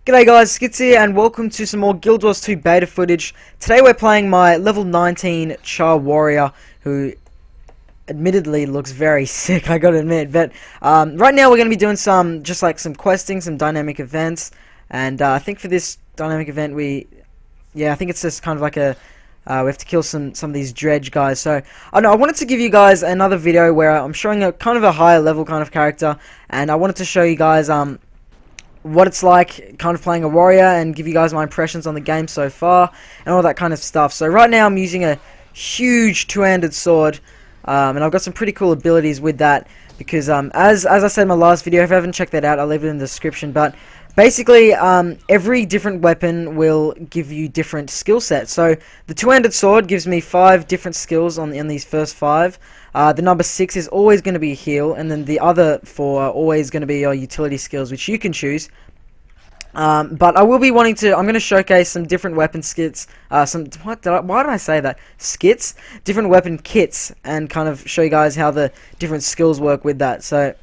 G'day guys, Skits here and welcome to some more Guild Wars 2 beta footage. Today we're playing my level 19 Charr warrior, who admittedly looks very sick, I gotta admit. But right now we're going to be doing some questing, some dynamic events. And I think for this dynamic event I think it's just kind of like we have to kill some of these dredge guys. So I wanted to give you guys another video where I'm showing a kind of a higher level kind of character. And I wanted to show you guys what it's like kind of playing a warrior and give you guys my impressions on the game so far and all that kind of stuff. So right now I'm using a huge two-handed sword, and I've got some pretty cool abilities with that because as I said in my last video, if you haven't checked that out, I'll leave it in the description. But basically every different weapon will give you different skill sets. So the two-handed sword gives me 5 different skills on these first 5. The number 6 is always going to be heal, and then the other 4 are always going to be your utility skills, which you can choose. But I will be wanting to. I'm going to showcase some different weapon skits. Why did I say that? Skits, different weapon kits, and kind of show you guys how the different skills work with that. So,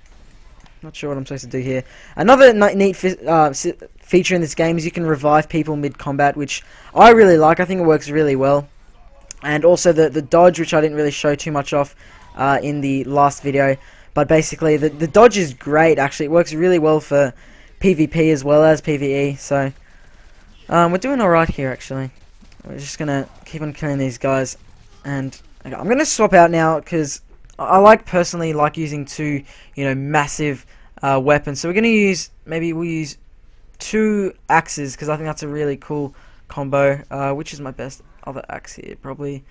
not sure what I'm supposed to do here. Another neat feature in this game is you can revive people mid-combat, which I really like. I think it works really well. And also the dodge, which I didn't really show too much of in the last video. But basically, the dodge is great, actually. It works really well for PvP as well as PvE. So, we're doing alright here, actually. We're just going to keep on killing these guys. And okay, I'm going to swap out now, because I personally like using 2, massive weapons. So we're going to use, maybe we'll use 2 axes, because I think that's a really cool combo. Which is my best other axe here? Probably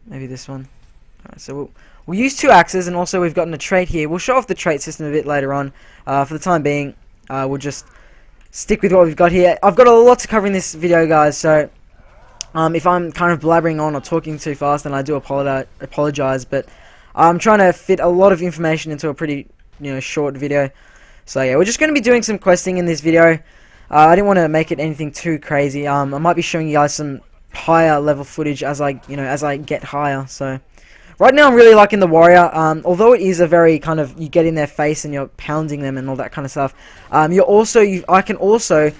maybe this one. Alright, so we'll use 2 axes, and also we've gotten a trait here. We'll show off the trait system a bit later on. For the time being, we'll just stick with what we've got here. I've got a lot to cover in this video, guys, so if I'm kind of blabbering on or talking too fast, then I do apologize, but I'm trying to fit a lot of information into a pretty short video. So yeah, we're just going to be doing some questing in this video. I didn't want to make it anything too crazy. I might be showing you guys some higher level footage as I get higher. So right now I'm really liking the warrior. Although it is a very kind of, you get in their face and you're pounding them and all that kind of stuff. I can also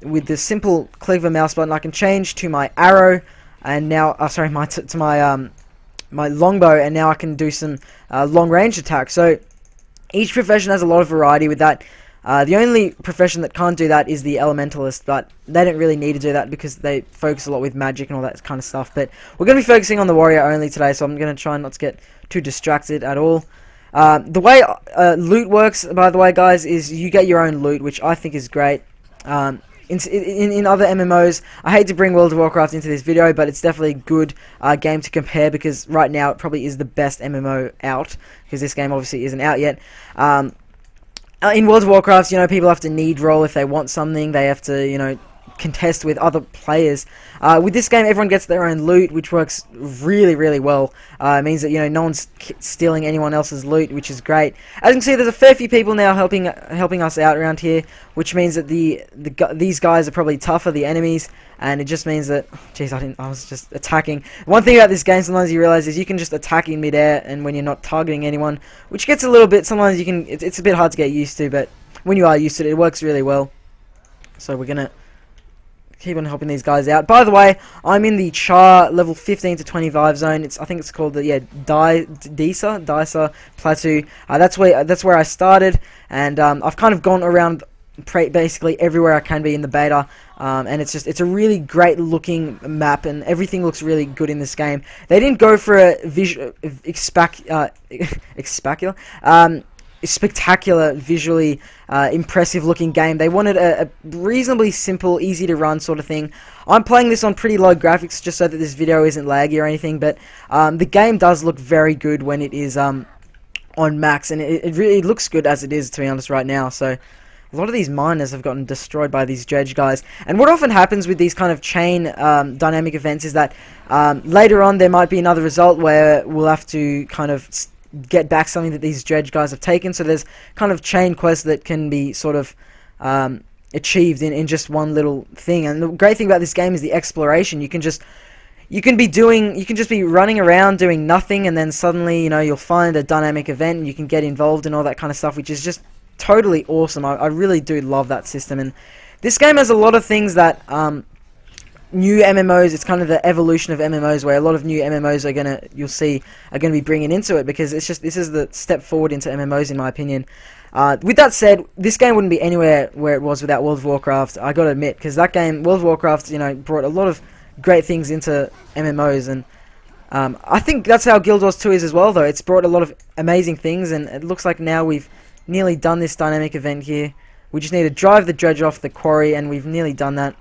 with the simple click of a mouse button, I can change to my arrow, and now my longbow, and now I can do some long range attacks. So each profession has a lot of variety with that. The only profession that can't do that is the elementalist, but they don't really need to do that because they focus a lot with magic and all that kind of stuff. But we're going to be focusing on the warrior only today, so I'm going to try not to get too distracted at all. The way loot works, by the way, guys, is you get your own loot, which I think is great. In other MMOs, I hate to bring World of Warcraft into this video, but it's definitely a good game to compare, because right now it probably is the best MMO out, because this game obviously isn't out yet. In World of Warcraft, people have to need roll if they want something. They have to, contest with other players. With this game, everyone gets their own loot, which works really, really well. It means that, no one's stealing anyone else's loot, which is great. As you can see, there's a fair few people now helping us out around here, which means that these guys are probably tougher, the enemies, and it just means that, jeez, I was just attacking. One thing about this game, sometimes you realize, is you can just attack in midair, and when you're not targeting anyone, which gets a little bit, sometimes it's a bit hard to get used to, but when you are used to it, it works really well. So we're gonna keep on helping these guys out. By the way, I'm in the Charr level 15 to 25 zone. I think it's called the Disa Plateau. That's where I started, and I've kind of gone around basically everywhere I can be in the beta, and it's a really great looking map, and everything looks really good in this game. They didn't go for a spectacular, visually impressive looking game. They wanted a reasonably simple, easy to run sort of thing. I'm playing this on pretty low graphics just so that this video isn't laggy or anything, but the game does look very good when it is on max, and it really looks good as it is, to be honest, right now. So a lot of these miners have gotten destroyed by these dredge guys. And what often happens with these kind of chain dynamic events is that later on there might be another result where we'll have to kind of get back something that these dredge guys have taken. So there's kind of chain quests that can be sort of achieved in just one little thing. And the great thing about this game is the exploration. You can just be running around doing nothing, and then suddenly you'll find a dynamic event and you can get involved in all that kind of stuff, which is just totally awesome. I really do love that system, and this game has a lot of things that new MMOs. It's kind of the evolution of MMOs, where a lot of new MMOs you'll see are gonna be bringing into it, because this is the step forward into MMOs, in my opinion. With that said, this game wouldn't be anywhere where it was without World of Warcraft. I gotta admit, because that game, World of Warcraft, brought a lot of great things into MMOs, and I think that's how Guild Wars 2 is as well. Though it's brought a lot of amazing things, and it looks like now we've nearly done this dynamic event here. We just need to drive the dredge off the quarry, and we've nearly done that.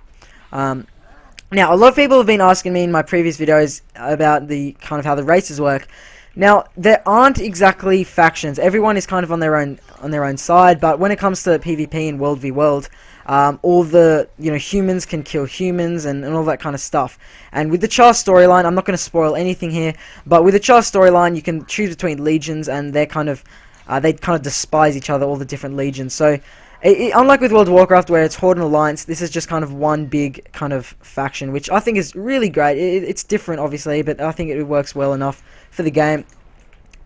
Now, a lot of people have been asking me in my previous videos about the kind of how the races work. Now, there aren't exactly factions. Everyone is kind of on their own side. But when it comes to PvP in World v World, all the humans can kill humans and all that kind of stuff. And with the Charr storyline, I'm not going to spoil anything here, but with the Charr storyline, you can choose between legions, and they kind of despise each other, all the different legions. So, unlike with World of Warcraft, where it's Horde and Alliance, this is just kind of one big kind of faction, which I think is really great. It's different, obviously, but I think it works well enough for the game.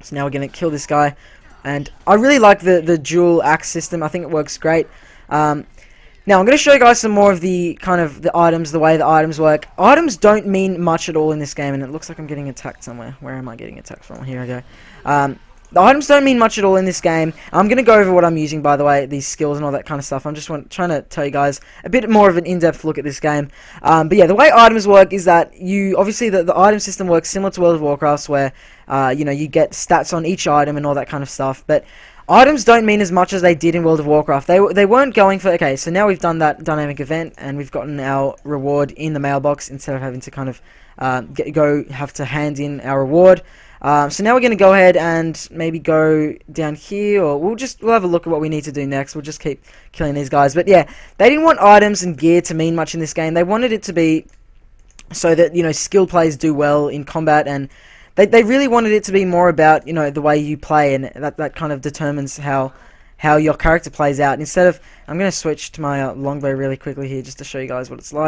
So now we're going to kill this guy, and I really like the dual axe system. I think it works great. Now I'm going to show you guys some more of the items, the way the items work. Items don't mean much at all in this game, and it looks like I'm getting attacked somewhere. Where am I getting attacked from? Here I go. The items don't mean much at all in this game. I'm going to go over what I'm using, by the way, these skills and all that kind of stuff. I'm just trying to tell you guys a bit more of an in-depth look at this game. But yeah, the way items work is that obviously the item system works similar to World of Warcraft, where you get stats on each item and all that kind of stuff. But items don't mean as much as they did in World of Warcraft. They weren't going for, okay, so now we've done that dynamic event and we've gotten our reward in the mailbox instead of having to kind of have to hand in our reward. So now we're going to go ahead and maybe go down here, or we'll have a look at what we need to do next. We'll just keep killing these guys. But yeah, they didn't want items and gear to mean much in this game. They wanted it to be so that, skill players do well in combat, and they really wanted it to be more about, the way you play, and that kind of determines how your character plays out. Instead of, I'm going to switch to my longbow really quickly here just to show you guys what it's like.